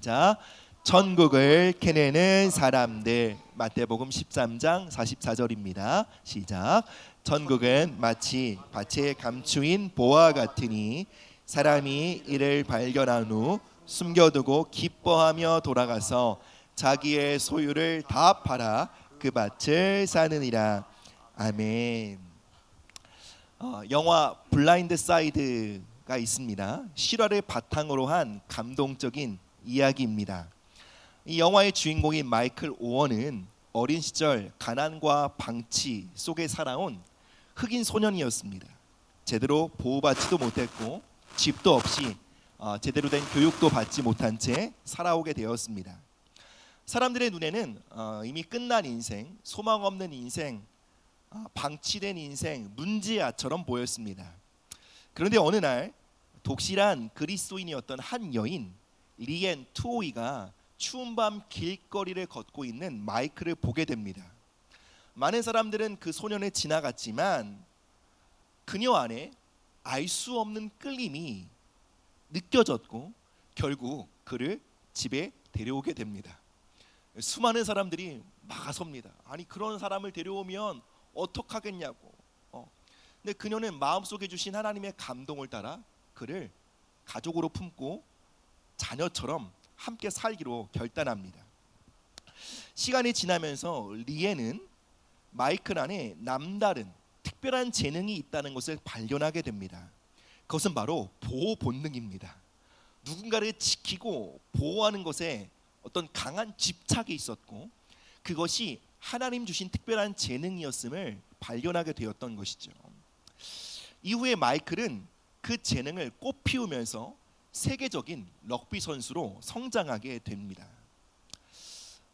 시작. 천국을 캐내는 사람들. 마태복음 13장 44절입니다. 시작. 천국은 마치 밭에 감추인 보화 같으니 사람이 이를 발견한 후 숨겨두고 기뻐하며 돌아가서 자기의 소유를 다 팔아 그 밭을 사느니라. 아멘. 영화 블라인드 사이드가 있습니다. 실화를 바탕으로 한 감동적인 이야기입니다. 이 영화의 주인공인 마이클 오원은 어린 시절 가난과 방치 속에 살아온 흑인 소년이었습니다. 제대로 보호받지도 못했고 집도 없이 제대로 된 교육도 받지 못한 채 살아오게 되었습니다. 사람들의 눈에는 이미 끝난 인생, 소망 없는 인생, 방치된 인생, 문제아처럼 보였습니다. 그런데 어느 날 독실한 그리스도인이었던 한 여인 리앤 투오이가 추운 밤 길거리를 걷고 있는 마이클을 보게 됩니다. 많은 사람들은 그 소년을 지나갔지만 그녀 안에 알 수 없는 끌림이 느껴졌고 결국 그를 집에 데려오게 됩니다. 수많은 사람들이 막아섭니다. 아니 그런 사람을 데려오면 어떡하겠냐고. 근데 그녀는 마음속에 주신 하나님의 감동을 따라 그를 가족으로 품고 자녀처럼 함께 살기로 결단합니다. 시간이 지나면서 리에는 마이클 안에 남다른 특별한 재능이 있다는 것을 발견하게 됩니다. 그것은 바로 보호 본능입니다. 누군가를 지키고 보호하는 것에 어떤 강한 집착이 있었고 그것이 하나님 주신 특별한 재능이었음을 발견하게 되었던 것이죠. 이후에 마이클은 그 재능을 꽃피우면서 세계적인 럭비 선수로 성장하게 됩니다.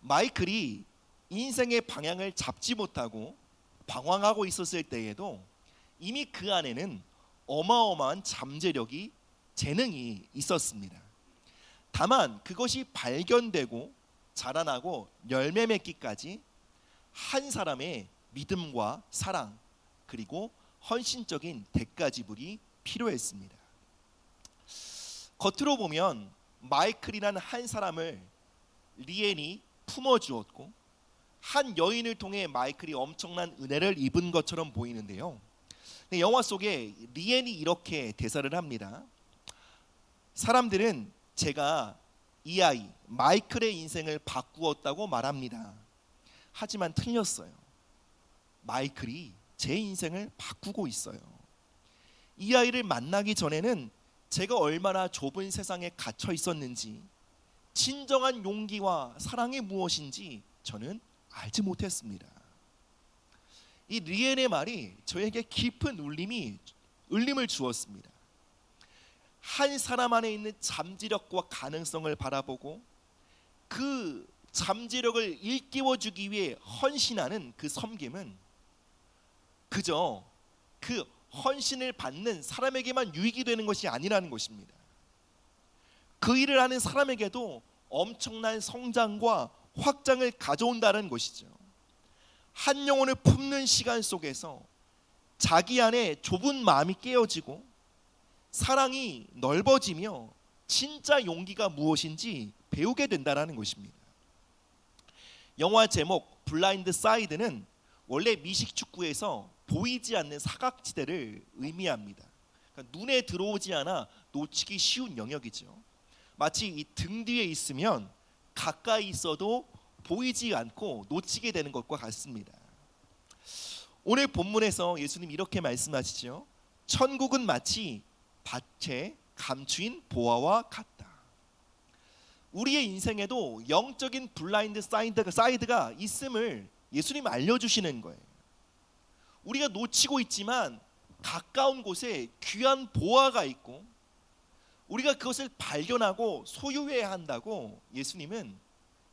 마이클이 인생의 방향을 잡지 못하고 방황하고 있었을 때에도 이미 그 안에는 어마어마한 잠재력이 재능이 있었습니다. 다만 그것이 발견되고 자라나고 열매 맺기까지 한 사람의 믿음과 사랑 그리고 헌신적인 대가 지불이 필요했습니다. 겉으로 보면 마이클이라는 한 사람을 리엔이 품어주었고 한 여인을 통해 마이클이 엄청난 은혜를 입은 것처럼 보이는데요. 영화 속에 리엔이 이렇게 대사를 합니다. 사람들은 제가 이 아이 마이클의 인생을 바꾸었다고 말합니다. 하지만 틀렸어요. 마이클이 제 인생을 바꾸고 있어요. 이 아이를 만나기 전에는 제가 얼마나 좁은 세상에 갇혀 있었는지 진정한 용기와 사랑이 무엇인지 저는 알지 못했습니다. 이 리엔의 말이 저에게 깊은 울림을 주었습니다. 한 사람 안에 있는 잠재력과 가능성을 바라보고 그 잠재력을 일깨워주기 위해 헌신하는 그 섬김은 그저 그 헌신을 받는 사람에게만 유익이 되는 것이 아니라는 것입니다. 그 일을 하는 사람에게도 엄청난 성장과 확장을 가져온다는 것이죠. 한 영혼을 품는 시간 속에서 자기 안에 좁은 마음이 깨어지고 사랑이 넓어지며 진짜 용기가 무엇인지 배우게 된다는 것입니다. 영화 제목 블라인드 사이드는 원래 미식 축구에서 보이지 않는 사각지대를 의미합니다. 그러니까 눈에 들어오지 않아 놓치기 쉬운 영역이죠. 마치 이 등 뒤에 있으면 가까이 있어도 보이지 않고 놓치게 되는 것과 같습니다. 오늘 본문에서 예수님 이렇게 말씀하시죠. 천국은 마치 밭에 감추인 보화와 같다. 우리의 인생에도 영적인 블라인드 사이드가 있음을 예수님 알려주시는 거예요. 우리가 놓치고 있지만 가까운 곳에 귀한 보화가 있고 우리가 그것을 발견하고 소유해야 한다고 예수님은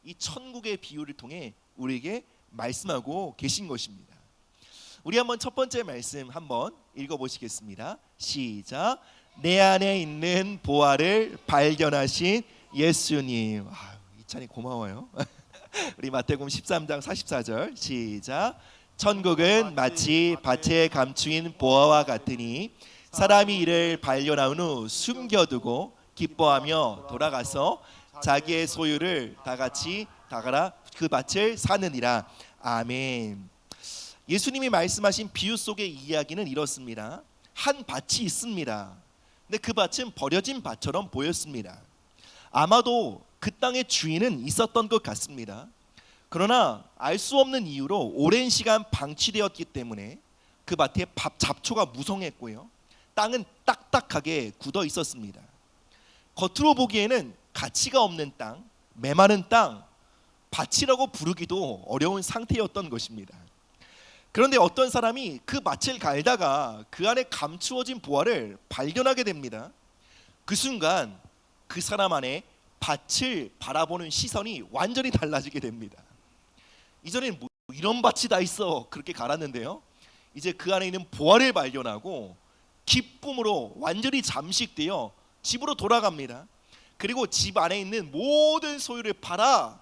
이 천국의 비유를 통해 우리에게 말씀하고 계신 것입니다. 우리 한번 첫 번째 말씀 한번 읽어보시겠습니다. 시작. 내 안에 있는 보화를 발견하신 예수님. 이찬이 고마워요. 우리 마태복음 13장 44절 시작. 천국은 마치 밭에 감추인 보화와 같으니 사람이 이를 발견한 후 숨겨두고 기뻐하며 돌아가서 자기의 소유를 다 같이 다가라 그 밭을 사느니라. 아멘. 예수님이 말씀하신 비유 속의 이야기는 이렇습니다. 한 밭이 있습니다. 근데 그 밭은 버려진 밭처럼 보였습니다. 아마도 그 땅의 주인은 있었던 것 같습니다. 그러나 알 수 없는 이유로 오랜 시간 방치되었기 때문에 그 밭에 잡초가 무성했고요, 땅은 딱딱하게 굳어 있었습니다. 겉으로 보기에는 가치가 없는 땅, 메마른 땅, 밭이라고 부르기도 어려운 상태였던 것입니다. 그런데 어떤 사람이 그 밭을 갈다가 그 안에 감추어진 보화를 발견하게 됩니다. 그 순간 그 사람 안에 밭을 바라보는 시선이 완전히 달라지게 됩니다. 이전에는 뭐 이런 밭이 다 있어 그렇게 갈았는데요, 이제 그 안에 있는 보화를 발견하고 기쁨으로 완전히 잠식되어 집으로 돌아갑니다. 그리고 집 안에 있는 모든 소유를 팔아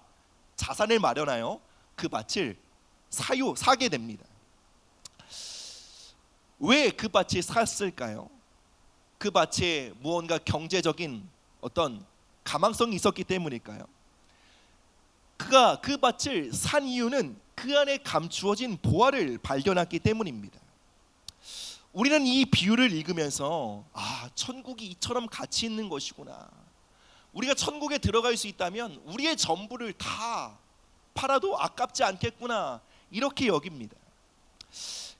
자산을 마련하여 그 밭을 사게 됩니다. 왜 그 밭을 샀을까요? 그 밭에 무언가 경제적인 어떤 가망성이 있었기 때문일까요? 그가 그 밭을 산 이유는 그 안에 감추어진 보화를 발견했기 때문입니다. 우리는 이 비유를 읽으면서 천국이 이처럼 가치 있는 것이구나, 우리가 천국에 들어갈 수 있다면 우리의 전부를 다 팔아도 아깝지 않겠구나, 이렇게 여깁니다.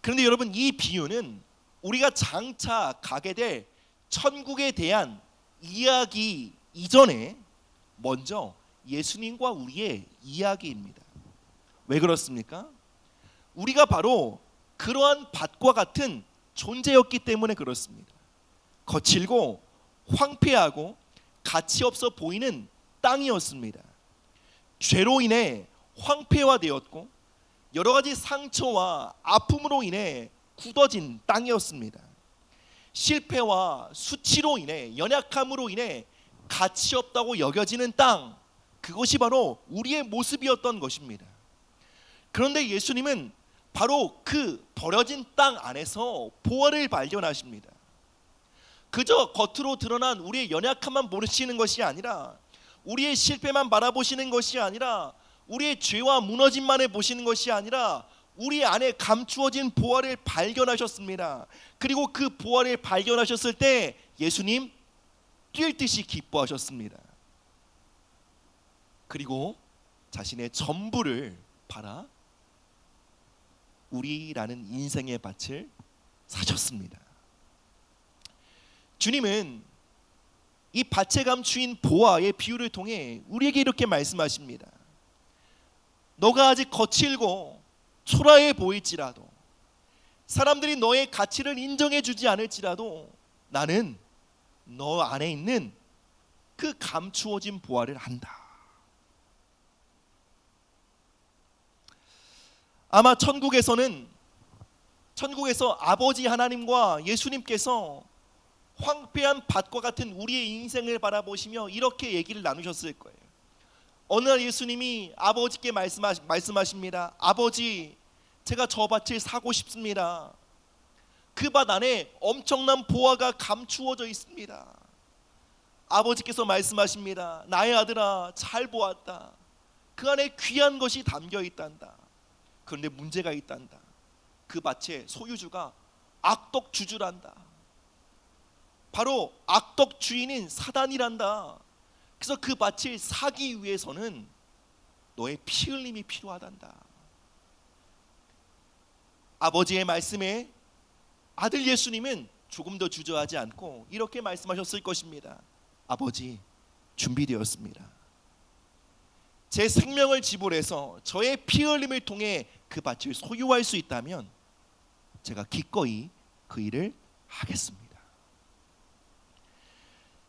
그런데 여러분, 이 비유는 우리가 장차 가게 될 천국에 대한 이야기 이전에 먼저 예수님과 우리의 이야기입니다. 왜 그렇습니까? 우리가 바로 그러한 밭과 같은 존재였기 때문에 그렇습니다. 거칠고 황폐하고 가치 없어 보이는 땅이었습니다. 죄로 인해 황폐화되었고 여러 가지 상처와 아픔으로 인해 굳어진 땅이었습니다. 실패와 수치로 인해, 연약함으로 인해 가치 없다고 여겨지는 땅, 그것이 바로 우리의 모습이었던 것입니다. 그런데 예수님은 바로 그 버려진 땅 안에서 보화를 발견하십니다. 그저 겉으로 드러난 우리의 연약함만 보시는 것이 아니라, 우리의 실패만 바라보시는 것이 아니라, 우리의 죄와 무너짐만을 보시는 것이 아니라 우리 안에 감추어진 보화를 발견하셨습니다. 그리고 그 보화를 발견하셨을 때 예수님 뛸 듯이 기뻐하셨습니다. 그리고 자신의 전부를 팔아 우리라는 인생의 밭을 사셨습니다. 주님은 이 밭에 감추인 보화의 비유를 통해 우리에게 이렇게 말씀하십니다. 너가 아직 거칠고 초라해 보일지라도, 사람들이 너의 가치를 인정해 주지 않을지라도, 나는 너 안에 있는 그 감추어진 보화를 안다. 아마 천국에서 아버지 하나님과 예수님께서 황폐한 밭과 같은 우리의 인생을 바라보시며 이렇게 얘기를 나누셨을 거예요. 어느 날 예수님이 아버지께 말씀하십니다. 아버지, 제가 저 밭을 사고 싶습니다. 그 밭 안에 엄청난 보화가 감추어져 있습니다. 아버지께서 말씀하십니다. 나의 아들아, 잘 보았다. 그 안에 귀한 것이 담겨 있단다. 그런데 문제가 있단다. 그 밭의 소유주가 악독 주주란다. 바로 악독 주인인 사단이란다. 그래서 그 밭을 사기 위해서는 너의 피 흘림이 필요하단다. 아버지의 말씀에 아들 예수님은 조금 더 주저하지 않고 이렇게 말씀하셨을 것입니다. 아버지, 준비되었습니다. 제 생명을 지불해서 저의 피 흘림을 통해 그 밭을 소유할 수 있다면 제가 기꺼이 그 일을 하겠습니다.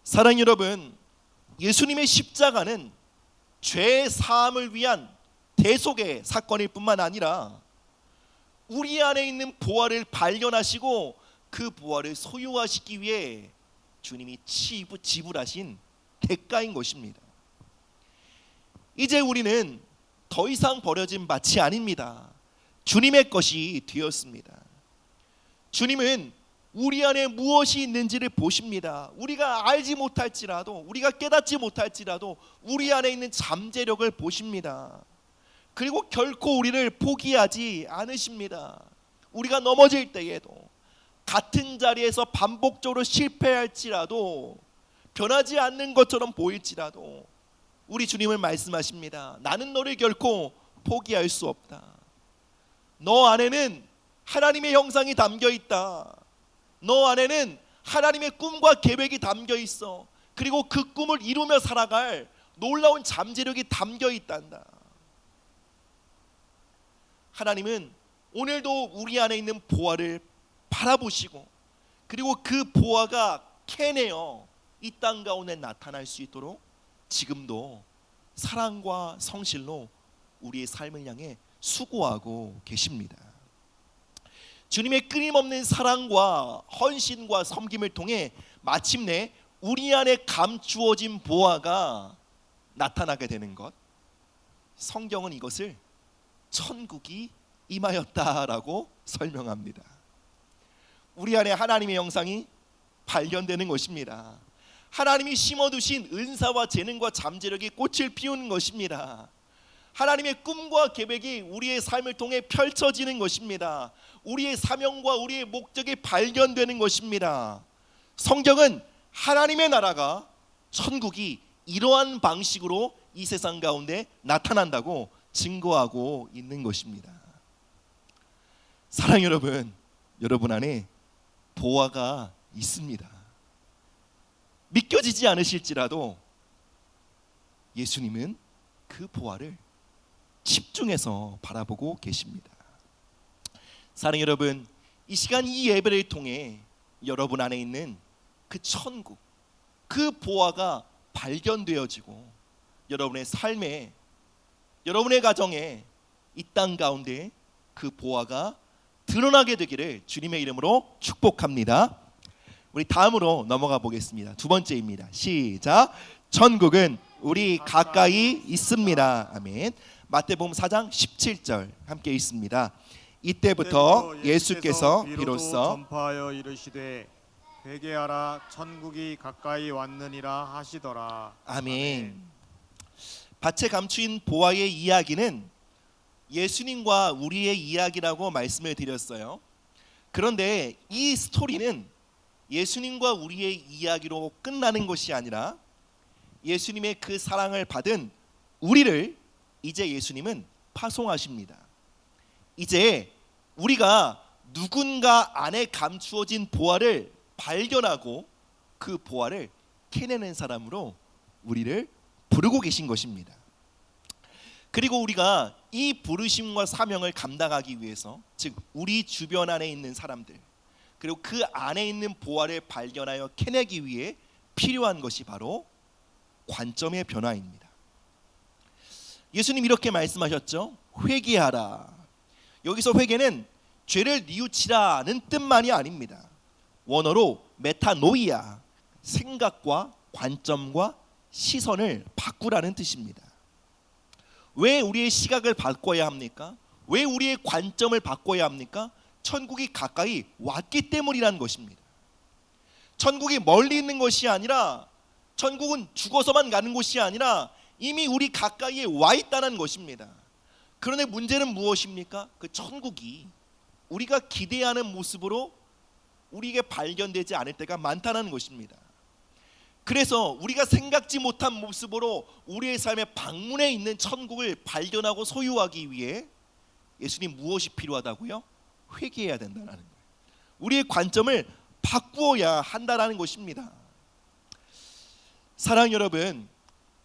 사랑하는 여러분, 예수님의 십자가는 죄 사함을 위한 대속의 사건일 뿐만 아니라 우리 안에 있는 보화를 발견하시고 그 보화를 소유하시기 위해 주님이 지불하신 대가인 것입니다. 이제 우리는 더 이상 버려진 밭이 아닙니다. 주님의 것이 되었습니다. 주님은 우리 안에 무엇이 있는지를 보십니다. 우리가 알지 못할지라도, 우리가 깨닫지 못할지라도 우리 안에 있는 잠재력을 보십니다. 그리고 결코 우리를 포기하지 않으십니다. 우리가 넘어질 때에도, 같은 자리에서 반복적으로 실패할지라도, 변하지 않는 것처럼 보일지라도 우리 주님을 말씀하십니다. 나는 너를 결코 포기할 수 없다. 너 안에는 하나님의 형상이 담겨 있다. 너 안에는 하나님의 꿈과 계획이 담겨 있어. 그리고 그 꿈을 이루며 살아갈 놀라운 잠재력이 담겨 있단다. 하나님은 오늘도 우리 안에 있는 보화를 바라보시고, 그리고 그 보화가 캐내어 이 땅 가운데 나타날 수 있도록 지금도 사랑과 성실로 우리의 삶을 향해 수고하고 계십니다. 주님의 끊임없는 사랑과 헌신과 섬김을 통해 마침내 우리 안에 감추어진 보화가 나타나게 되는 것, 성경은 이것을 천국이 임하였다라고 설명합니다. 우리 안에 하나님의 형상이 발견되는 것입니다. 하나님이 심어두신 은사와 재능과 잠재력이 꽃을 피우는 것입니다. 하나님의 꿈과 계획이 우리의 삶을 통해 펼쳐지는 것입니다. 우리의 사명과 우리의 목적이 발견되는 것입니다. 성경은 하나님의 나라가, 천국이 이러한 방식으로 이 세상 가운데 나타난다고 증거하고 있는 것입니다. 사랑 여러분, 여러분 안에 보화가 있습니다. 믿겨지지 않으실지라도 예수님은 그 보화를 집중해서 바라보고 계십니다. 사랑 여러분, 이 시간 이 예배를 통해 여러분 안에 있는 그 천국, 그 보화가 발견되어지고 여러분의 삶에, 여러분의 가정에, 이 땅 가운데 그 보화가 드러나게 되기를 주님의 이름으로 축복합니다. 우리 다음으로 넘어가 보겠습니다. 두 번째입니다. 시작. 천국은 우리 가까이 있습니다. 아멘. 마태복음 4장 17절 함께 있습니다. 이때부터 예수께서 비로소 전파하여 이르시되 회개하라 천국이 가까이 왔느니라 하시더라. 아멘. 밭에 감추인 보화의 이야기는 예수님과 우리의 이야기라고 말씀을 드렸어요. 그런데 이 스토리는 예수님과 우리의 이야기로 끝나는 것이 아니라 예수님의 그 사랑을 받은 우리를 이제 예수님은 파송하십니다. 이제 우리가 누군가 안에 감추어진 보화를 발견하고 그 보화를 캐내는 사람으로 우리를 부르고 계신 것입니다. 그리고 우리가 이 부르심과 사명을 감당하기 위해서, 즉 우리 주변 안에 있는 사람들, 그리고 그 안에 있는 보화를 발견하여 캐내기 위해 필요한 것이 바로 관점의 변화입니다. 예수님 이렇게 말씀하셨죠. 회개하라. 여기서 회개는 죄를 뉘우치라는 뜻만이 아닙니다. 원어로 메타노이아, 생각과 관점과 시선을 바꾸라는 뜻입니다. 왜 우리의 시각을 바꿔야 합니까? 왜 우리의 관점을 바꿔야 합니까? 천국이 가까이 왔기 때문이라는 것입니다. 천국이 멀리 있는 것이 아니라, 천국은 죽어서만 가는 곳이 아니라 이미 우리 가까이에 와 있다는 것입니다. 그런데 문제는 무엇입니까? 그 천국이 우리가 기대하는 모습으로 우리에게 발견되지 않을 때가 많다는 것입니다. 그래서 우리가 생각지 못한 모습으로 우리의 삶의 방문에 있는 천국을 발견하고 소유하기 위해 예수님 무엇이 필요하다고요? 회개해야 된다는 거예요. 우리의 관점을 바꾸어야 한다는 것입니다. 사랑 여러분,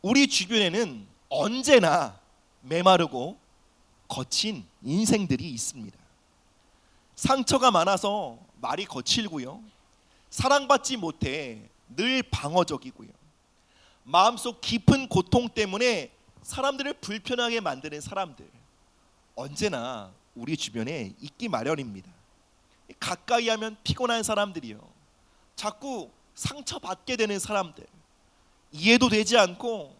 우리 주변에는 언제나 메마르고 거친 인생들이 있습니다. 상처가 많아서 말이 거칠고요, 사랑받지 못해 늘 방어적이고요, 마음속 깊은 고통 때문에 사람들을 불편하게 만드는 사람들, 언제나 우리 주변에 있기 마련입니다. 가까이 하면 피곤한 사람들이요, 자꾸 상처받게 되는 사람들, 이해도 되지 않고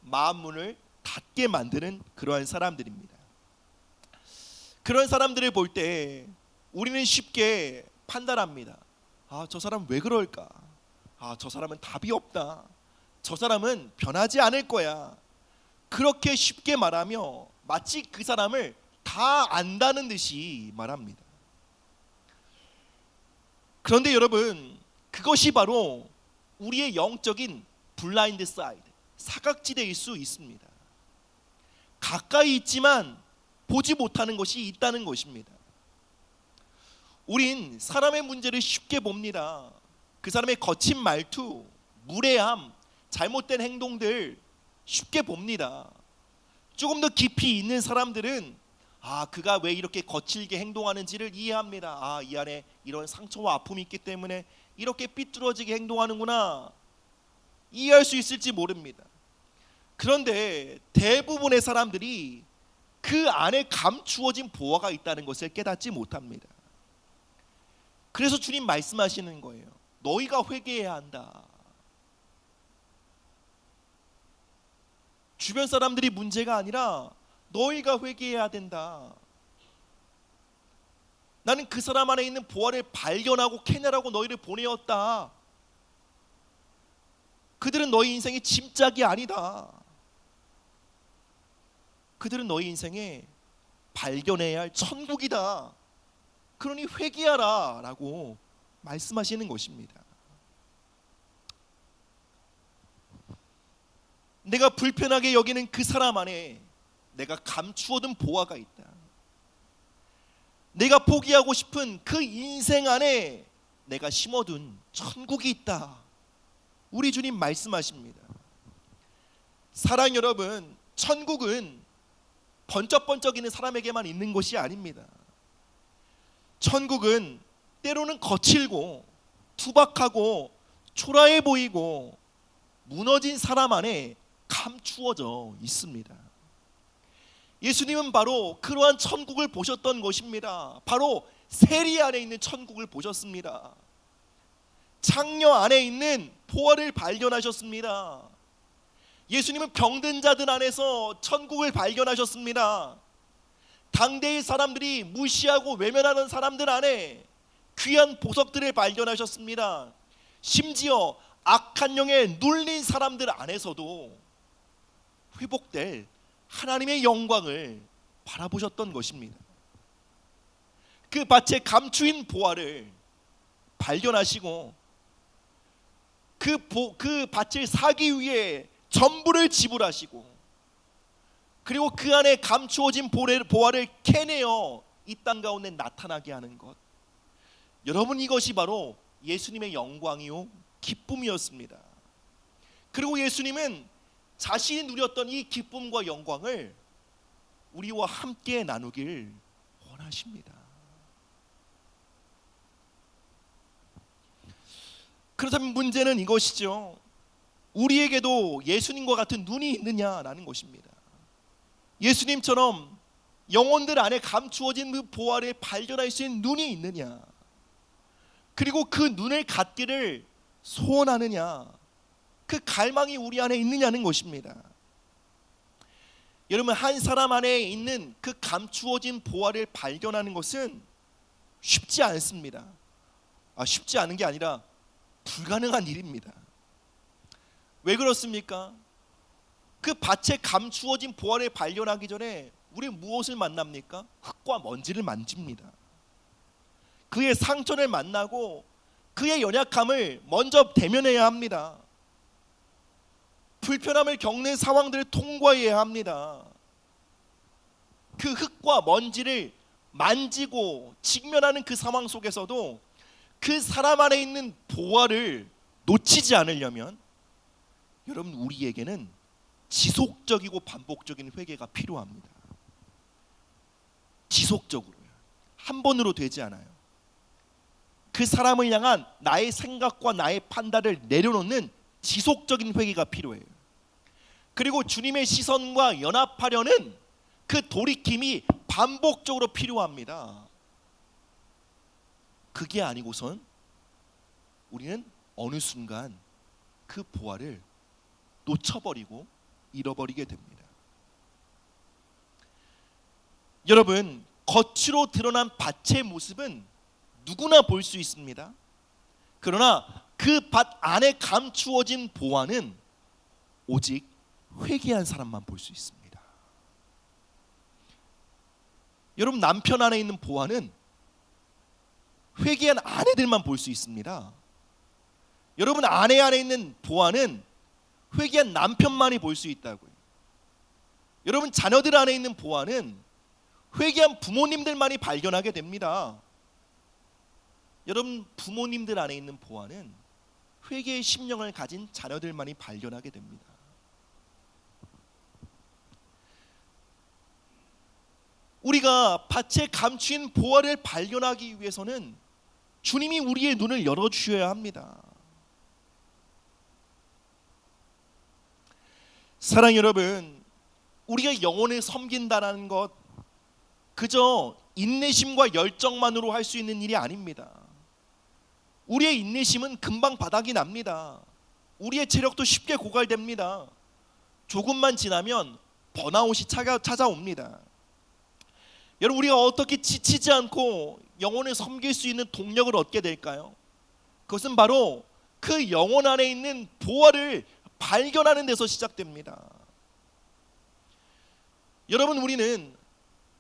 마음 문을 닫게 만드는 그러한 사람들입니다. 그런 사람들을 볼 때 우리는 쉽게 판단합니다. 저 사람 왜 그럴까? 저 사람은 답이 없다. 저 사람은 변하지 않을 거야. 그렇게 쉽게 말하며 마치 그 사람을 다 안다는 듯이 말합니다. 그런데 여러분, 그것이 바로 우리의 영적인 블라인드 사이드, 사각지대일 수 있습니다. 가까이 있지만 보지 못하는 것이 있다는 것입니다. 우린 사람의 문제를 쉽게 봅니다. 그 사람의 거친 말투, 무례함, 잘못된 행동들 쉽게 봅니다. 조금 더 깊이 있는 사람들은 그가 왜 이렇게 거칠게 행동하는지를 이해합니다. 이 안에 이런 상처와 아픔이 있기 때문에 이렇게 삐뚤어지게 행동하는구나, 이해할 수 있을지 모릅니다. 그런데 대부분의 사람들이 그 안에 감추어진 보화가 있다는 것을 깨닫지 못합니다. 그래서 주님 말씀하시는 거예요. 너희가 회개해야 한다. 주변 사람들이 문제가 아니라 너희가 회개해야 된다. 나는 그 사람 안에 있는 보화를 발견하고 캐내라고 너희를 보내었다. 그들은 너희 인생의 짐짝이 아니다. 그들은 너희 인생에 발견해야 할 천국이다. 그러니 회개하라 라고 말씀하시는 것입니다. 내가 불편하게 여기는 그 사람 안에 내가 감추어둔 보화가 있다. 내가 포기하고 싶은 그 인생 안에 내가 심어둔 천국이 있다. 우리 주님 말씀하십니다. 사랑 여러분, 천국은 번쩍번쩍이는 사람에게만 있는 것이 아닙니다. 천국은 때로는 거칠고 투박하고 초라해 보이고 무너진 사람 안에 감추어져 있습니다. 예수님은 바로 그러한 천국을 보셨던 것입니다. 바로 세리 안에 있는 천국을 보셨습니다. 창녀 안에 있는 보화를 발견하셨습니다. 예수님은 병든 자들 안에서 천국을 발견하셨습니다. 당대의 사람들이 무시하고 외면하는 사람들 안에 귀한 보석들을 발견하셨습니다. 심지어 악한 영에 눌린 사람들 안에서도 회복될 하나님의 영광을 바라보셨던 것입니다. 그 밭에 감추인 보화를 발견하시고 그 밭을 사기 위해 전부를 지불하시고, 그리고 그 안에 감추어진 보화를 캐내어 이 땅 가운데 나타나게 하는 것, 여러분, 이것이 바로 예수님의 영광이요 기쁨이었습니다. 그리고 예수님은 자신이 누렸던 이 기쁨과 영광을 우리와 함께 나누길 원하십니다. 그렇다면 문제는 이것이죠. 우리에게도 예수님과 같은 눈이 있느냐라는 것입니다. 예수님처럼 영혼들 안에 감추어진 그 보화를 발견할 수 있는 눈이 있느냐, 그리고 그 눈을 갖기를 소원하느냐, 그 갈망이 우리 안에 있느냐는 것입니다. 여러분, 한 사람 안에 있는 그 감추어진 보화를 발견하는 것은 쉽지 않습니다. 쉽지 않은 게 아니라 불가능한 일입니다. 왜 그렇습니까? 그 밭에 감추어진 보화를 발견하기 전에 우리 무엇을 만납니까? 흙과 먼지를 만집니다. 그의 상처를 만나고 그의 연약함을 먼저 대면해야 합니다. 불편함을 겪는 상황들을 통과해야 합니다. 그 흙과 먼지를 만지고 직면하는 그 상황 속에서도 그 사람 안에 있는 보화를 놓치지 않으려면 여러분, 우리에게는 지속적이고 반복적인 회개가 필요합니다. 지속적으로요. 한 번으로 되지 않아요. 그 사람을 향한 나의 생각과 나의 판단을 내려놓는 지속적인 회개가 필요해요. 그리고 주님의 시선과 연합하려는 그 돌이킴이 반복적으로 필요합니다. 그게 아니고선 우리는 어느 순간 그 보화를 놓쳐버리고 잃어버리게 됩니다. 여러분, 겉으로 드러난 밭의 모습은 누구나 볼 수 있습니다. 그러나 그 밭 안에 감추어진 보화는 오직 회개한 사람만 볼 수 있습니다. 여러분, 남편 안에 있는 보화는 회개한 아내들만 볼 수 있습니다. 여러분, 아내 안에 있는 보화는 회개한 남편만이 볼 수 있다고요. 여러분, 자녀들 안에 있는 보화는 회개한 부모님들만이 발견하게 됩니다. 여러분, 부모님들 안에 있는 보화는 회개의 심령을 가진 자녀들만이 발견하게 됩니다. 우리가 밭에 감추인 보화를 발견하기 위해서는 주님이 우리의 눈을 열어주셔야 합니다. 사랑 여러분, 우리가 영혼을 섬긴다는 것 그저 인내심과 열정만으로 할 수 있는 일이 아닙니다. 우리의 인내심은 금방 바닥이 납니다. 우리의 체력도 쉽게 고갈됩니다. 조금만 지나면 번아웃이 찾아옵니다. 여러분, 우리가 어떻게 지치지 않고 영혼을 섬길 수 있는 동력을 얻게 될까요? 그것은 바로 그 영혼 안에 있는 보화를 발견하는 데서 시작됩니다. 여러분, 우리는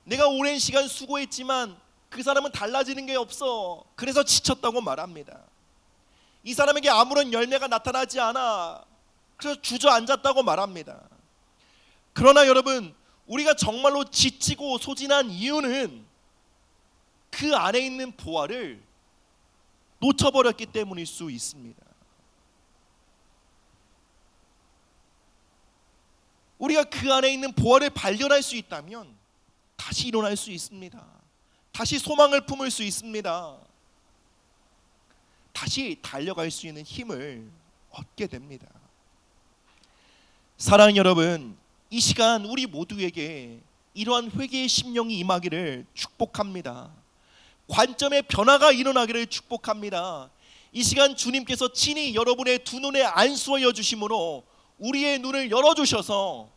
내가 오랜 시간 수고했지만 그 사람은 달라지는 게 없어, 그래서 지쳤다고 말합니다. 이 사람에게 아무런 열매가 나타나지 않아, 그래서 주저앉았다고 말합니다. 그러나 여러분, 우리가 정말로 지치고 소진한 이유는 그 안에 있는 보화를 놓쳐버렸기 때문일 수 있습니다. 우리가 그 안에 있는 보화를 발견할 수 있다면 다시 일어날 수 있습니다. 다시 소망을 품을 수 있습니다. 다시 달려갈 수 있는 힘을 얻게 됩니다. 사랑하는 여러분, 이 시간 우리 모두에게 이러한 회개의 심령이 임하기를 축복합니다. 관점의 변화가 일어나기를 축복합니다. 이 시간 주님께서 친히 여러분의 두 눈에 안수하여 주심으로 우리의 눈을 열어주셔서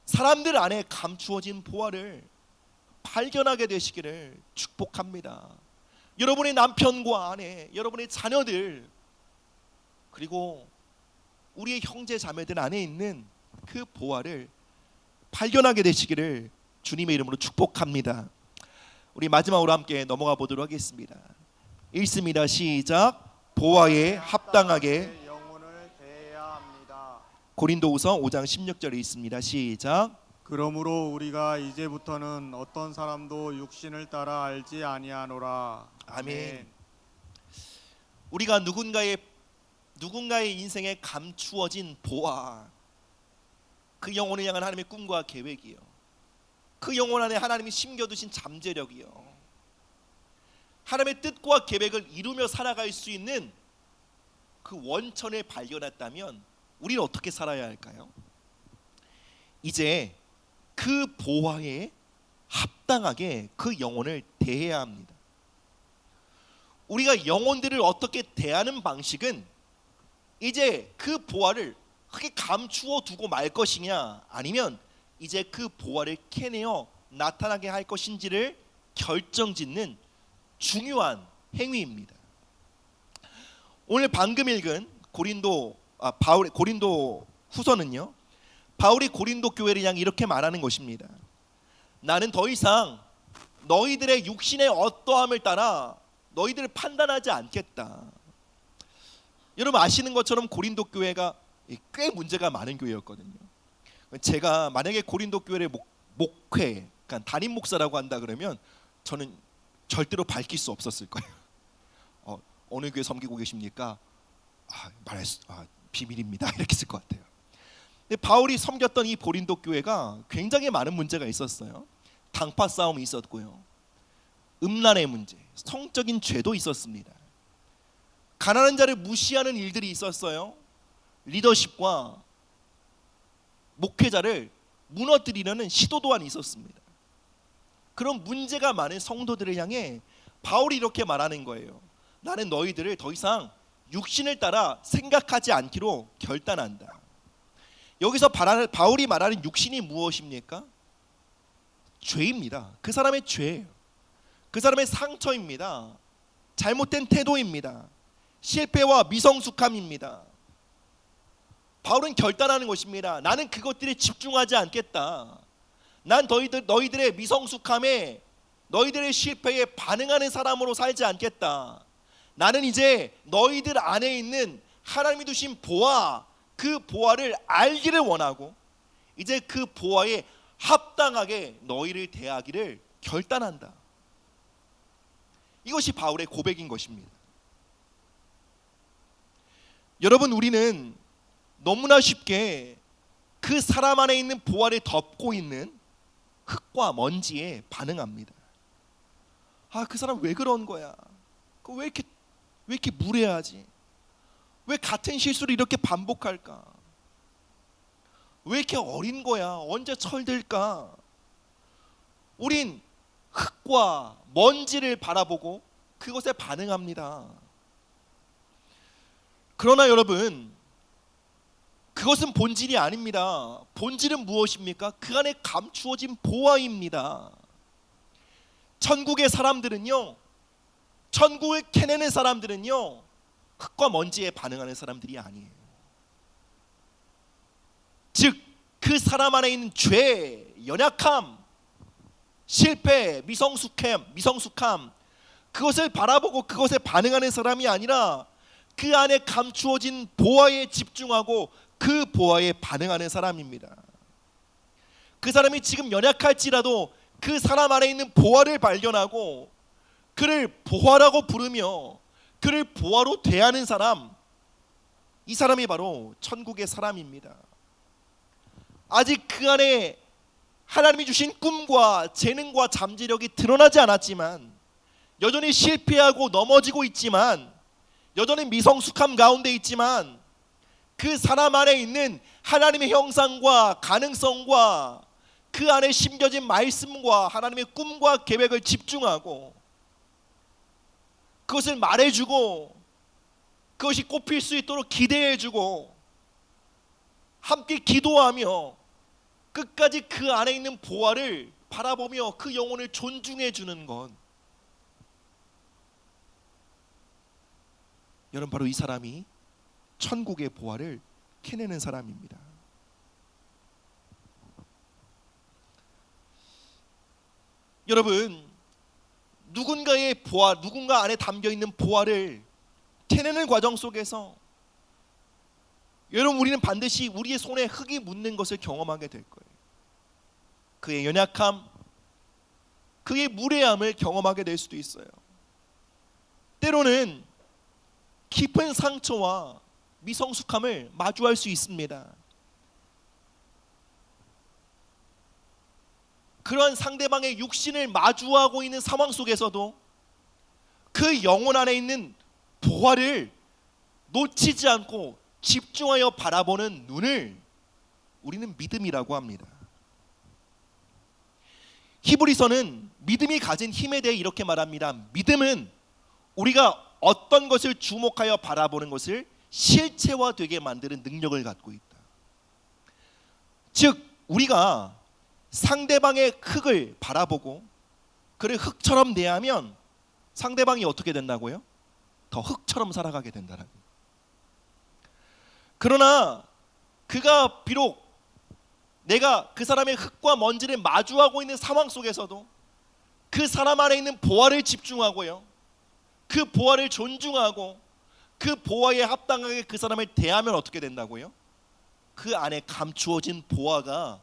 사람들 안에 감추어진 보화를 발견하게 되시기를 축복합니다. 여러분의 남편과 아내, 여러분의 자녀들, 그리고 우리의 형제 자매들 안에 있는 그 보화를 발견하게 되시기를 주님의 이름으로 축복합니다. 우리 마지막으로 함께 넘어가 보도록 하겠습니다. 읽습니다. 시작. 보화에 합당하게 영혼을 대해야 합니다. 고린도후서 5장 16절에 있습니다. 시작. 그러므로 우리가 이제부터는 어떤 사람도 육신을 따라 알지 아니하노라. 아멘. 우리가 누군가의 인생에 감추어진 보화, 그 영혼을 향한 하나님의 꿈과 계획이요, 그 영혼 안에 하나님이 심겨두신 잠재력이요, 하나님의 뜻과 계획을 이루며 살아갈 수 있는 그 원천을 발견했다면 우리는 어떻게 살아야 할까요? 이제 그 보화에 합당하게 그 영혼을 대해야 합니다. 우리가 영혼들을 어떻게 대하는 방식은 이제 그 보화를 크게 감추어 두고 말 것이냐, 아니면 이제 그 보화를 캐내어 나타나게 할 것인지를 결정짓는 중요한 행위입니다. 오늘 방금 읽은 고린도 후서는요, 바울이 고린도 교회를 향해 이렇게 말하는 것입니다. 나는 더 이상 너희들의 육신의 어떠함을 따라 너희들을 판단하지 않겠다. 여러분 아시는 것처럼 고린도 교회가 꽤 문제가 많은 교회였거든요. 제가 만약에 고린도 교회의 목회, 그러니까 담임 목사라고 한다 그러면 저는 절대로 밝힐 수 없었을 거예요. 어느 교회 섬기고 계십니까? 비밀입니다. 이렇게 했을 것 같아요. 근데 바울이 섬겼던 이 고린도 교회가 굉장히 많은 문제가 있었어요. 당파 싸움이 있었고요, 음란의 문제, 성적인 죄도 있었습니다. 가난한 자를 무시하는 일들이 있었어요. 리더십과 목회자를 무너뜨리려는 시도 또한 있었습니다. 그런 문제가 많은 성도들을 향해 바울이 이렇게 말하는 거예요. 나는 너희들을 더 이상 육신을 따라 생각하지 않기로 결단한다. 여기서 바울이 말하는 육신이 무엇입니까? 죄입니다. 그 사람의 죄예요. 그 사람의 상처입니다. 잘못된 태도입니다. 실패와 미성숙함입니다. 바울은 결단하는 것입니다. 나는 그것들에 집중하지 않겠다. 난 너희들의 미성숙함에, 너희들의 실패에 반응하는 사람으로 살지 않겠다. 나는 이제 너희들 안에 있는 하나님이 두신 보화, 그 보화를 알기를 원하고 이제 그 보화에 합당하게 너희를 대하기를 결단한다. 이것이 바울의 고백인 것입니다. 여러분, 우리는 너무나 쉽게 그 사람 안에 있는 보화를 덮고 있는 흙과 먼지에 반응합니다. 아, 그 사람 왜 그런 거야? 왜 이렇게 무례하지? 왜 같은 실수를 이렇게 반복할까? 왜 이렇게 어린 거야? 언제 철들까? 우린 흙과 먼지를 바라보고 그것에 반응합니다. 그러나 여러분, 그것은 본질이 아닙니다. 본질은 무엇입니까? 그 안에 감추어진 보화입니다. 천국의 사람들은요, 천국을 캐내는 사람들은요, 흙과 먼지에 반응하는 사람들이 아니에요. 즉, 그 사람 안에 있는 죄, 연약함, 실패, 미성숙함, 그것을 바라보고 그것에 반응하는 사람이 아니라 그 안에 감추어진 보화에 집중하고 그 보화에 반응하는 사람입니다. 그 사람이 지금 연약할지라도 그 사람 안에 있는 보화를 발견하고 그를 보화라고 부르며 그를 보화로 대하는 사람, 이 사람이 바로 천국의 사람입니다. 아직 그 안에 하나님이 주신 꿈과 재능과 잠재력이 드러나지 않았지만, 여전히 실패하고 넘어지고 있지만, 여전히 미성숙함 가운데 있지만, 그 사람 안에 있는 하나님의 형상과 가능성과 그 안에 심겨진 말씀과 하나님의 꿈과 계획을 집중하고 그것을 말해주고 그것이 꼽힐 수 있도록 기대해주고 함께 기도하며 끝까지 그 안에 있는 보화를 바라보며 그 영혼을 존중해주는 것, 여러분, 바로 이 사람이 천국의 보화를 캐내는 사람입니다. 여러분, 누군가의 보화, 누군가 안에 담겨있는 보화를 캐내는 과정 속에서 여러분, 우리는 반드시 우리의 손에 흙이 묻는 것을 경험하게 될 거예요. 그의 연약함, 그의 무례함을 경험하게 될 수도 있어요. 때로는 깊은 상처와 미성숙함을 마주할 수 있습니다. 그런 상대방의 육신을 마주하고 있는 상황 속에서도 그 영혼 안에 있는 보화를 놓치지 않고 집중하여 바라보는 눈을 우리는 믿음이라고 합니다. 히브리서는 믿음이 가진 힘에 대해 이렇게 말합니다. 믿음은 우리가 어떤 것을 주목하여 바라보는 것을 실체화되게 만드는 능력을 갖고 있다. 즉, 우리가 상대방의 흙을 바라보고 그를 흙처럼 대하면 상대방이 어떻게 된다고요? 더 흙처럼 살아가게 된다는 거예요. 그러나 그가 비록 내가 그 사람의 흙과 먼지를 마주하고 있는 상황 속에서도 그 사람 안에 있는 보화를 집중하고요, 그 보화를 존중하고 그 보화에 합당하게 그 사람을 대하면 어떻게 된다고요? 그 안에 감추어진 보화가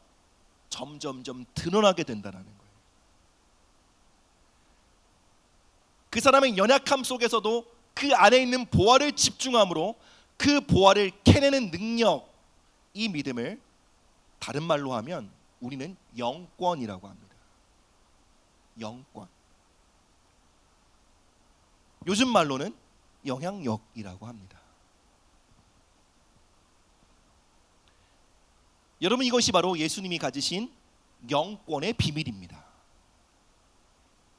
점점점 드러나게 된다는 거예요. 그 사람의 연약함 속에서도 그 안에 있는 보화를 집중함으로 그 보화를 캐내는 능력, 이 믿음을 다른 말로 하면 우리는 영권이라고 합니다. 영권. 요즘 말로는 영향력이라고 합니다. 여러분, 이것이 바로 예수님이 가지신 영권의 비밀입니다.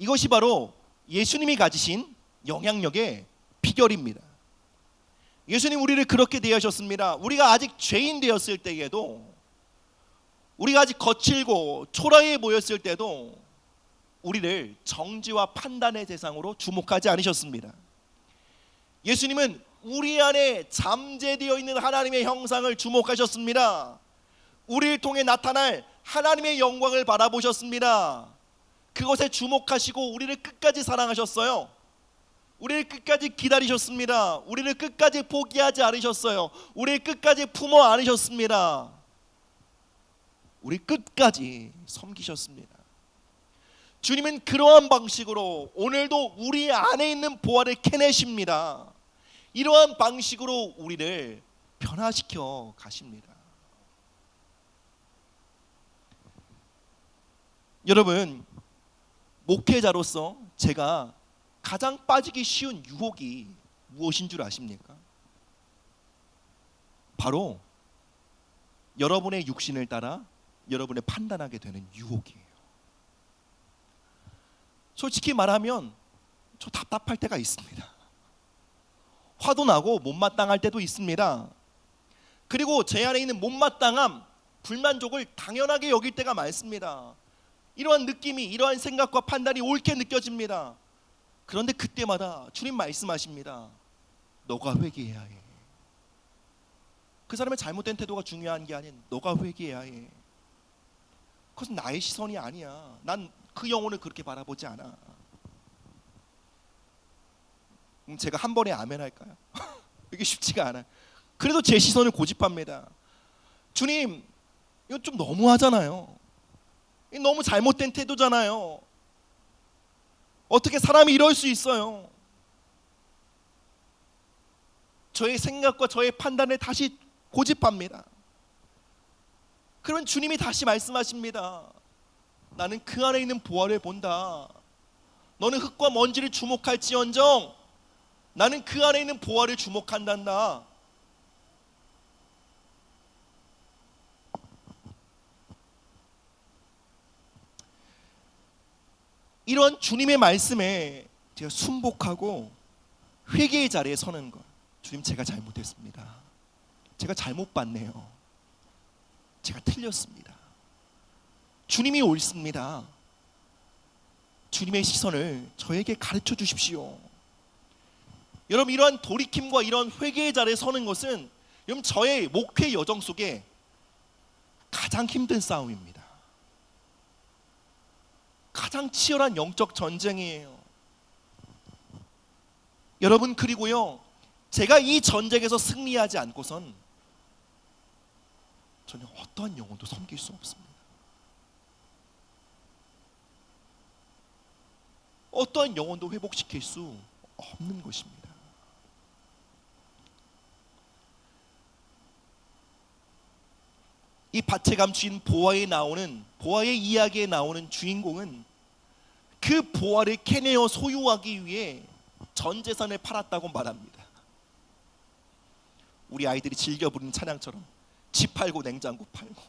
이것이 바로 예수님이 가지신 영향력의 비결입니다. 예수님 우리를 그렇게 대하셨습니다. 우리가 아직 죄인 되었을 때에도, 우리가 아직 거칠고 초라해 보였을 때도 우리를 정지와 판단의 대상으로 주목하지 않으셨습니다. 예수님은 우리 안에 잠재되어 있는 하나님의 형상을 주목하셨습니다. 우리를 통해 나타날 하나님의 영광을 바라보셨습니다. 그것에 주목하시고 우리를 끝까지 사랑하셨어요. 우리를 끝까지 기다리셨습니다. 우리를 끝까지 포기하지 않으셨어요. 우리를 끝까지 품어 안으셨습니다. 우리 끝까지 섬기셨습니다. 주님은 그러한 방식으로 오늘도 우리 안에 있는 보화를 캐내십니다. 이러한 방식으로 우리를 변화시켜 가십니다. 여러분, 목회자로서 제가 가장 빠지기 쉬운 유혹이 무엇인 줄 아십니까? 바로 여러분의 육신을 따라 여러분의 판단하게 되는 유혹이에요. 솔직히 말하면 저 답답할 때가 있습니다. 화도 나고 못마땅할 때도 있습니다. 그리고 제 안에 있는 못마땅함, 불만족을 당연하게 여길 때가 많습니다. 이러한 느낌이, 이러한 생각과 판단이 옳게 느껴집니다. 그런데 그때마다 주님 말씀하십니다. 너가 회개해야 해. 그 사람의 잘못된 태도가 중요한 게 아닌 너가 회개해야 해. 그것은 나의 시선이 아니야. 난 그 영혼을 그렇게 바라보지 않아. 제가 한 번에 아멘 할까요? 이게 쉽지가 않아요. 그래도 제 시선을 고집합니다. 주님, 이거 좀 너무하잖아요. 이거 너무 잘못된 태도잖아요. 어떻게 사람이 이럴 수 있어요? 저의 생각과 저의 판단을 다시 고집합니다. 그러면 주님이 다시 말씀하십니다. 나는 그 안에 있는 보화를 본다. 너는 흙과 먼지를 주목할지언정 나는 그 안에 있는 보화를 주목한단다. 이런 주님의 말씀에 제가 순복하고 회개의 자리에 서는 것. 주님, 제가 잘못했습니다. 제가 잘못 봤네요. 제가 틀렸습니다. 주님이 옳습니다. 주님의 시선을 저에게 가르쳐 주십시오. 여러분, 이러한 돌이킴과 이런 회개의 자리에 서는 것은 여러분 저의 목회 여정 속에 가장 힘든 싸움입니다. 가장 치열한 영적 전쟁이에요. 여러분, 그리고요, 제가 이 전쟁에서 승리하지 않고선 전혀 어떠한 영혼도 섬길 수 없습니다. 어떠한 영혼도 회복시킬 수 없는 것입니다. 이 밭에 감추인 보화의 이야기에 나오는 주인공은 그 보화를 캐내어 소유하기 위해 전 재산을 팔았다고 말합니다. 우리 아이들이 즐겨 부르는 찬양처럼 집 팔고 냉장고 팔고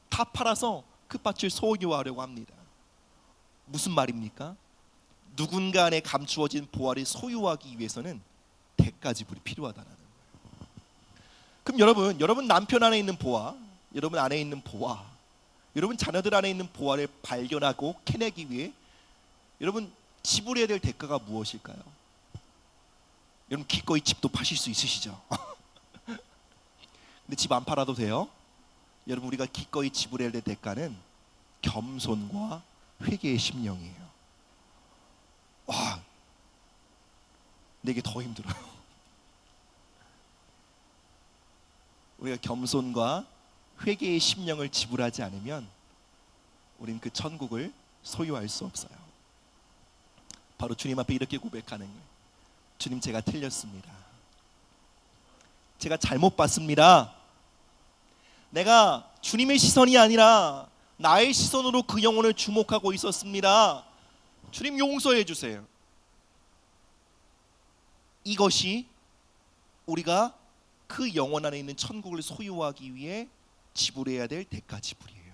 다 팔아서 그 밭을 소유하려고 합니다. 무슨 말입니까? 누군가 안에 감추어진 보화를 소유하기 위해서는 대가 지불이 필요하다는 거예요. 그럼 여러분 남편 안에 있는 보화, 여러분 안에 있는 보화, 여러분 자녀들 안에 있는 보화를 발견하고 캐내기 위해 여러분 지불해야 될 대가가 무엇일까요? 여러분 기꺼이 집도 파실 수 있으시죠? 근데 집 안 팔아도 돼요. 여러분, 우리가 기꺼이 지불해야 될 대가는 겸손과 회개의 심령이에요. 와, 내게 더 힘들어요. 우리가 겸손과 회개의 심령을 지불하지 않으면 우린 그 천국을 소유할 수 없어요. 바로 주님 앞에 이렇게 고백하는 거예요. 주님, 제가 틀렸습니다. 제가 잘못 봤습니다. 내가 주님의 시선이 아니라 나의 시선으로 그 영혼을 주목하고 있었습니다. 주님, 용서해 주세요. 이것이 우리가 그 영혼 안에 있는 천국을 소유하기 위해 지불해야 될 대가 지불이에요.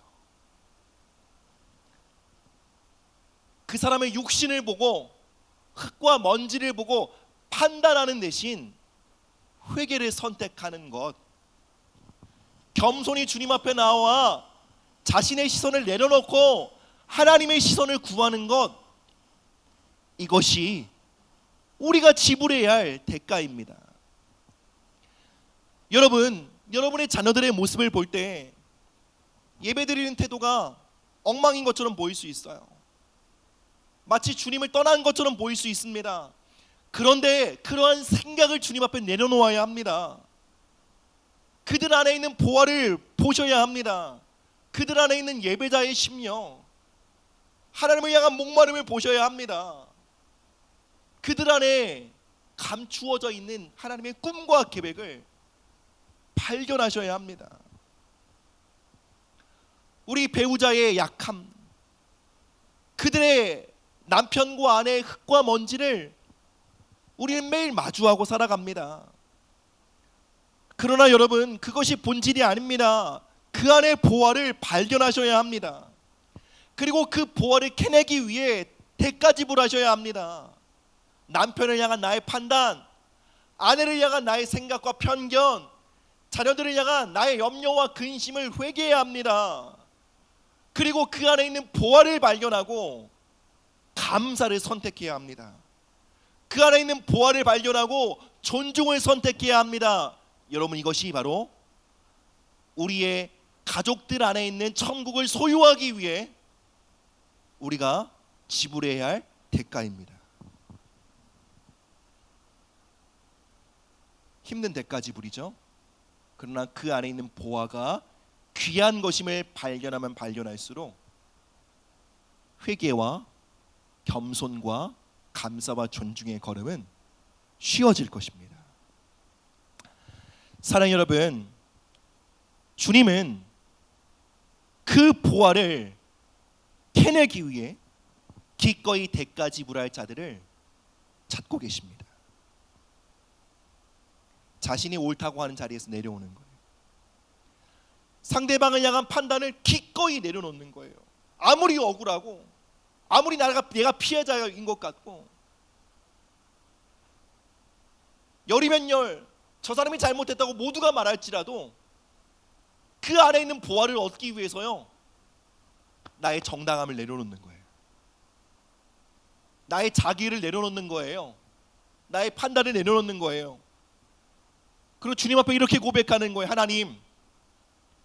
그 사람의 육신을 보고 흙과 먼지를 보고 판단하는 대신 회개를 선택하는 것, 겸손히 주님 앞에 나와 자신의 시선을 내려놓고 하나님의 시선을 구하는 것, 이것이 우리가 지불해야 할 대가입니다. 여러분의 자녀들의 모습을 볼 때 예배드리는 태도가 엉망인 것처럼 보일 수 있어요. 마치 주님을 떠난 것처럼 보일 수 있습니다. 그런데 그러한 생각을 주님 앞에 내려놓아야 합니다. 그들 안에 있는 보화를 보셔야 합니다. 그들 안에 있는 예배자의 심령, 하나님을 향한 목마름을 보셔야 합니다. 그들 안에 감추어져 있는 하나님의 꿈과 계획을 발견하셔야 합니다. 우리 배우자의 약함, 그들의 남편과 아내의 흙과 먼지를 우리는 매일 마주하고 살아갑니다. 그러나 여러분, 그것이 본질이 아닙니다. 그 안에 보화를 발견하셔야 합니다. 그리고 그 보화를 캐내기 위해 대가 지불하셔야 합니다. 남편을 향한 나의 판단, 아내를 향한 나의 생각과 편견, 자녀들을 향한 나의 염려와 근심을 회개해야 합니다. 그리고 그 안에 있는 보화를 발견하고 감사를 선택해야 합니다. 그 안에 있는 보화를 발견하고 존중을 선택해야 합니다. 여러분, 이것이 바로 우리의 가족들 안에 있는 천국을 소유하기 위해 우리가 지불해야 할 대가입니다. 힘든 대가 지불이죠. 그러나 그 안에 있는 보화가 귀한 것임을 발견하면 발견할수록 회개와 겸손과 감사와 존중의 걸음은 쉬워질 것입니다. 사랑하는 여러분, 주님은 그 보화를 캐내기 위해 기꺼이 대가 지불할 자들을 찾고 계십니다. 자신이 옳다고 하는 자리에서 내려오는 거예요. 상대방을 향한 판단을 기꺼이 내려놓는 거예요. 아무리 억울하고 아무리 내가 피해자인 것 같고 열이면 열, 저 사람이 잘못했다고 모두가 말할지라도 그 안에 있는 보화를 얻기 위해서요, 나의 정당함을 내려놓는 거예요. 나의 자기를 내려놓는 거예요. 나의 판단을 내려놓는 거예요. 그리고 주님 앞에 이렇게 고백하는 거예요. 하나님,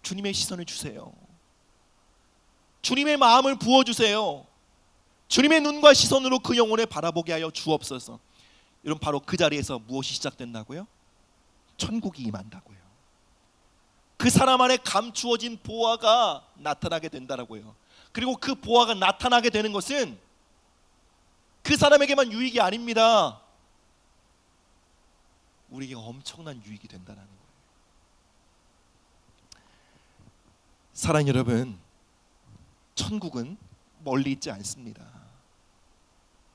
주님의 시선을 주세요. 주님의 마음을 부어주세요. 주님의 눈과 시선으로 그 영혼을 바라보게 하여 주옵소서. 여러분, 바로 그 자리에서 무엇이 시작된다고요? 천국이 임한다고요. 그 사람 안에 감추어진 보화가 나타나게 된다라고요. 그리고 그 보화가 나타나게 되는 것은 그 사람에게만 유익이 아닙니다. 우리에게 엄청난 유익이 된다는 거예요. 사랑하는 여러분, 천국은 멀리 있지 않습니다.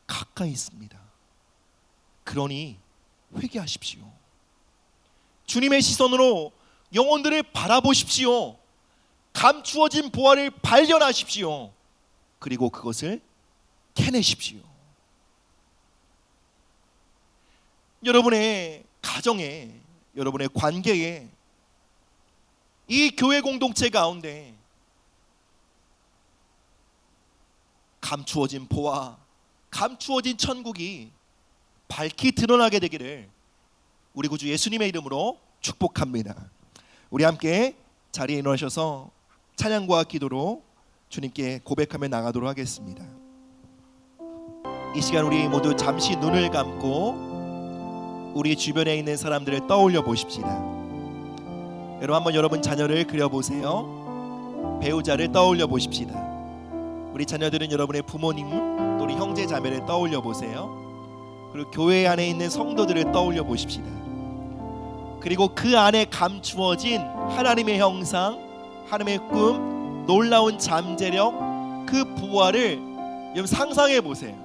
가까이 있습니다. 그러니 회개하십시오. 주님의 시선으로 영혼들을 바라보십시오. 감추어진 보화를 발견하십시오. 그리고 그것을 캐내십시오. 여러분의 가정에, 여러분의 관계에, 이 교회 공동체 가운데 감추어진 보화, 감추어진 천국이 밝히 드러나게 되기를 우리 구주 예수님의 이름으로 축복합니다. 우리 함께 자리에 일어나셔서 찬양과 기도로 주님께 고백하며 나가도록 하겠습니다. 이 시간 우리 모두 잠시 눈을 감고 우리 주변에 있는 사람들을 떠올려 보십시다. 여러분, 한번 여러분 자녀를 그려보세요. 배우자를 떠올려 보십시다. 우리 자녀들은 여러분의 부모님, 또 우리 형제 자매를 떠올려 보세요. 그리고 교회 안에 있는 성도들을 떠올려 보십시다. 그리고 그 안에 감추어진 하나님의 형상, 하나님의 꿈, 놀라운 잠재력, 그 부활을 여러분 상상해 보세요.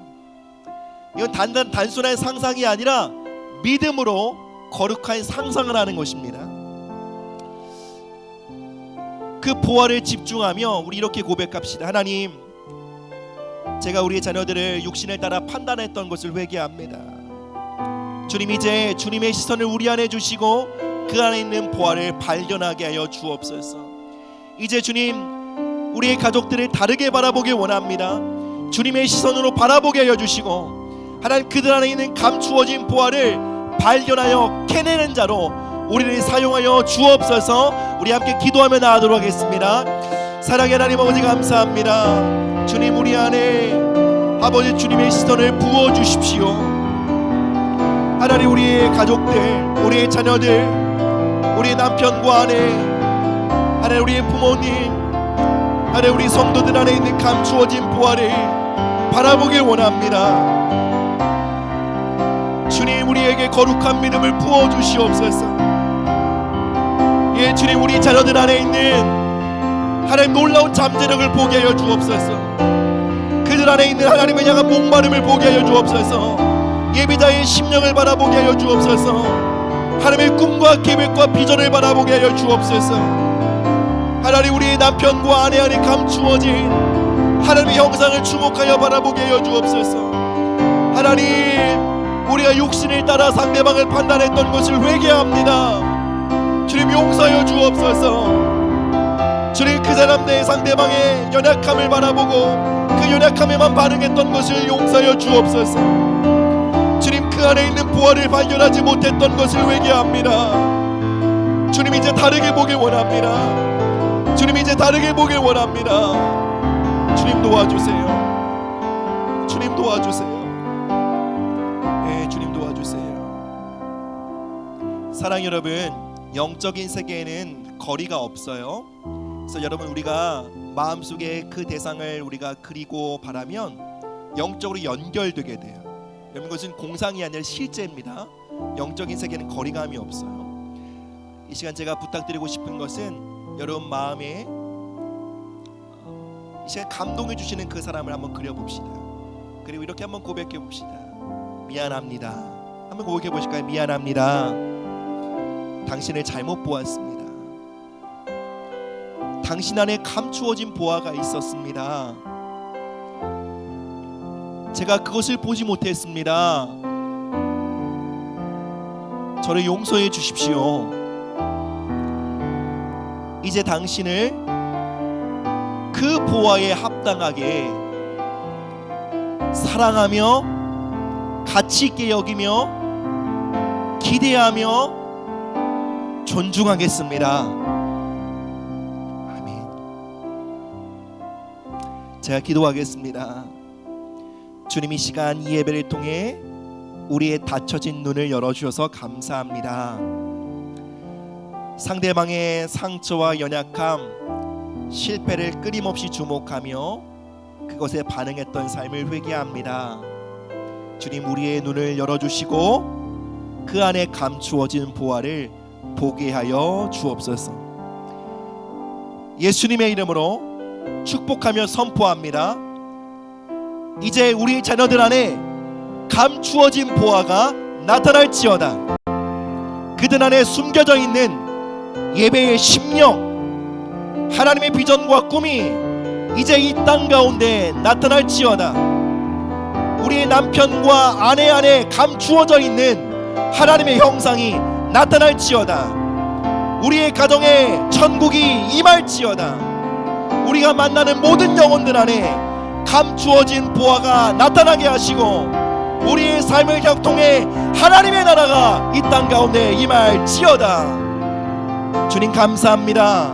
이건 단순한 상상이 아니라 믿음으로 거룩한 상상을 하는 것입니다. 그 보화를 집중하며 우리 이렇게 고백합시다. 하나님, 제가 우리의 자녀들을 육신을 따라 판단했던 것을 회개합니다. 주님, 이제 주님의 시선을 우리 안에 주시고 그 안에 있는 보화를 발견하게 하여 주옵소서. 이제 주님, 우리의 가족들을 다르게 바라보길 원합니다. 주님의 시선으로 바라보게 하여 주시고 하나님, 그들 안에 있는 감추어진 보화를 발견하여 캐내는 자로 우리를 사용하여 주옵소서. 우리 함께 기도하며 나아가도록 하겠습니다. 사랑의 하나님 아버지 감사합니다. 주님, 우리 안에 아버지 주님의 시선을 부어주십시오. 하나님, 우리의 가족들, 우리의 자녀들, 우리의 남편과 아내, 하나님 우리의 부모님, 하나님 우리 성도들 안에 있는 감추어진 보화를 바라보길 원합니다. 주님, 우리에게 거룩한 믿음을 부어주시옵소서. 예, 주님, 우리 자녀들 안에 있는 하나님 놀라운 잠재력을 보게 하여 주옵소서. 그들 안에 있는 하나님을 향한 목마름을 보게 하여 주옵소서. 예비자의 심령을 바라보게 하여 주옵소서. 하나님의 꿈과 계획과 비전을 바라보게 하여 주옵소서. 하나님, 우리의 남편과 아내 안에 감추어진 하나님의 형상을 주목하여 바라보게 하여 주옵소서. 하나님, 우리가 육신을 따라 상대방을 판단했던 것을 회개합니다. 주님, 용서하여 주옵소서. 주님, 그 사람 내 상대방의 연약함을 바라보고 그 연약함에만 반응했던 것을 용서하여 주옵소서. 주님, 그 안에 있는 보화를 발견하지 못했던 것을 회개합니다. 주님, 이제 다르게 보길 원합니다. 주님, 이제 다르게 보길 원합니다. 주님, 도와주세요. 주님, 도와주세요. 예, 주님, 도와주세요. 사랑 여러분, 영적인 세계에는 거리가 없어요. 그래서 여러분, 우리가 마음속에 그 대상을 우리가 그리고 바라면 영적으로 연결되게 돼요. 여러분, 그것은 공상이 아니라 실제입니다. 영적인 세계는 거리감이 없어요. 이 시간 제가 부탁드리고 싶은 것은 여러분 마음에 이 시간 감동해 주시는 그 사람을 한번 그려봅시다. 그리고 이렇게 한번 고백해 봅시다. 미안합니다. 한번 고백해 보실까요? 미안합니다. 당신을 잘못 보았습니다. 당신 안에 감추어진 보화가 있었습니다. 제가 그것을 보지 못했습니다. 저를 용서해 주십시오. 이제 당신을 그 보화에 합당하게 사랑하며 가치 있게 여기며 기대하며 존중하겠습니다. 아멘. 제가 기도하겠습니다. 주님, 이 시간 이 예배를 통해 우리의 닫혀진 눈을 열어주셔서 감사합니다. 상대방의 상처와 연약함, 실패를 끊임없이 주목하며 그것에 반응했던 삶을 회개합니다. 주님, 우리의 눈을 열어주시고 그 안에 감추어진 보화를 보게 하여 주옵소서. 예수님의 이름으로 축복하며 선포합니다. 이제 우리 자녀들 안에 감추어진 보화가 나타날지어다. 그들 안에 숨겨져 있는 예배의 심령, 하나님의 비전과 꿈이 이제 이 땅 가운데 나타날지어다. 우리의 남편과 아내 안에 감추어져 있는 하나님의 형상이 나타날지어다. 우리의 가정에 천국이 임할지어다. 우리가 만나는 모든 영혼들 안에 감추어진 보화가 나타나게 하시고 우리의 삶을 통해 하나님의 나라가 이 땅 가운데 임할지어다. 주님, 감사합니다.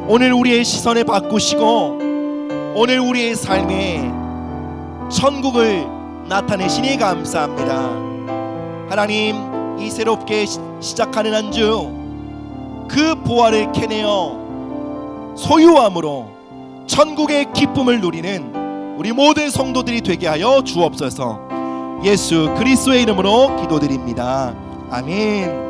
오늘 우리의 시선을 바꾸시고 오늘 우리의 삶에 천국을 나타내시니 감사합니다. 하나님, 이 새롭게 시작하는 한 주 그 보화를 캐내어 소유함으로 천국의 기쁨을 누리는 우리 모든 성도들이 되게 하여 주옵소서. 예수 그리스도의 이름으로 기도드립니다. 아멘.